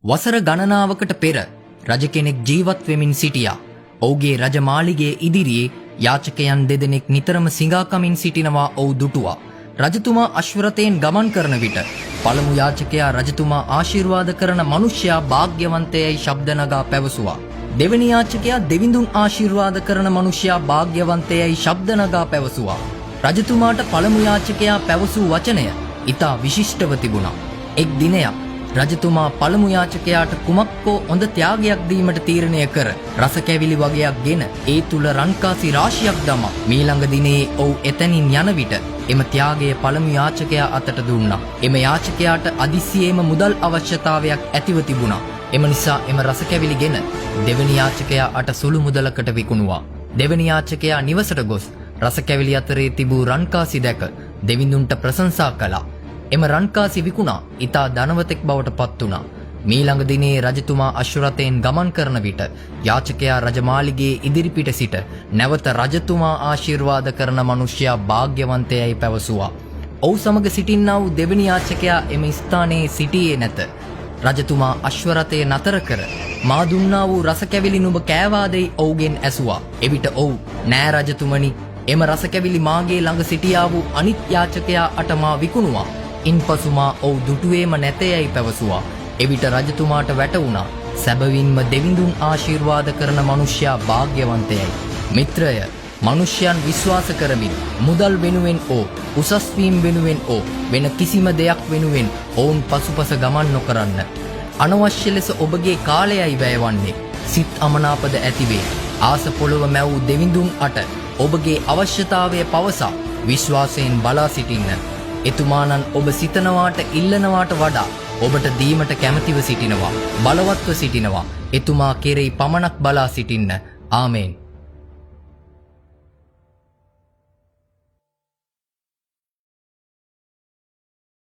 වසර ගණනාවකට පෙර රජ කෙනෙක් ජීවත් වෙමින් සිටියා. ඔහුගේ රජමාලිගයේ ඉදිරියේ යාචකයන් දෙදෙනෙක් නිතරම සිඟාකමින් සිටිනවා ඔහු දුටුවා. රජතුමා අශ්වරතයෙන් ගමන් කරන විට පළමු යාචකයා රජතුමා ආශිර්වාද කරන මිනිසයා භාග්‍යවන්තයයි ශබ්ද නගා පැවසුවා. දෙවෙනි යාචකයා දෙවිඳුන් ආශිර්වාද කරන මිනිසයා භාග්‍යවන්තයයි ශබ්ද නගා පැවසුවා. රජතුමාට පළමු යාචකයා පැවසූ වචනය ඉතා විශිෂ්ටව තිබුණා. එක් දිනයක් රජතුමා පළමු යාචකයාට කුමක්කෝ හොඳ ත්‍යාගයක් දීමට තීරණය කර රස කැවිලි වගයක් ගෙන ඒ තුල රන්කාසි රාශියක් දමා මීළඟ දිනේ ඔහු එතනින් යන විට එම ත්‍යාගය පළමු යාචකයා අතට දුන්නා. එම යාචකයාට අදිසියේම මුදල් අවශ්‍යතාවයක් ඇතිව තිබුණා. එම නිසා එම රස කැවිලි ගෙන දෙවෙනි යාචකයා අට සුළු මුදලකට විකුණුවා. දෙවෙනි යාචකයා නිවසට ගොස් රස කැවිලි අතරේ තිබූ රන්කාසි දැක දෙවිඳුන්ට ප්‍රශංසා කළා. එම රන්කාසි විකුණා ඉතා ධනවතෙක් බවට පත් වුණා. මීළඟ දිනේ රජතුමා අශ්වරතයෙන් ගමන් කරන විට යාචකයා රජමාලිගයේ ඉදිරිපිට සිට නැවත රජතුමා ආශිර්වාද කරන මිනිසයා භාග්‍යවන්තයයි පැවසුවා. ඔහු සමග සිටින්නා වූ දෙවෙනි යාචකයා එම ස්ථානයේ සිටියේ නැත. රජතුමා අශ්වරතය නතර කර මා දුන්නා වූ රස කැවිලි නුඹ කෑවාදැයි ඔහුගෙන් ඇසුවා. එවිට ඔහු නෑ රජතුමනි, එම රස කැවිලි මාගේ ළඟ සිටියා වූ අනිත් යාචකයා අට මා විකුණුවා. ඉන්පසු මා ඔහු දුටුවේම නැතේයයි පැවසුවා. එවිට රජතුමාට වැටහුණා සැබවින්ම දෙවිඳුන් ආශිර්වාද කරන මිනිසයා භාග්‍යවන්තයයි. මිත්‍රය, මිනිසයන් විශ්වාස කරමින් මුදල් වෙනුවෙන් උසස් වීම වෙනුවෙන් වෙන කිසිම දෙයක් වෙනුවෙන් ඔවුන් පසුපස ගමන් නොකරන්න. අනවශ්‍ය ලෙස ඔබගේ කාලයයි වැයවන්නේ. සිත් අමනාපද ඇතිවේ. ආස පොළව මැවූ දෙවිඳුන් අට ඔබගේ අවශ්‍යතාවය පවසා විශ්වාසයෙන් බලා සිටින්න. එතුමානන් ඔබ සිතනවාට ඉල්ලනවාට වඩා ඔබට දීමට කැමැතිව සිටිනවා, බලවත්ව සිටිනවා. එතුමා කෙරෙහි පමණක් බලා සිටින්න. ආමේන්.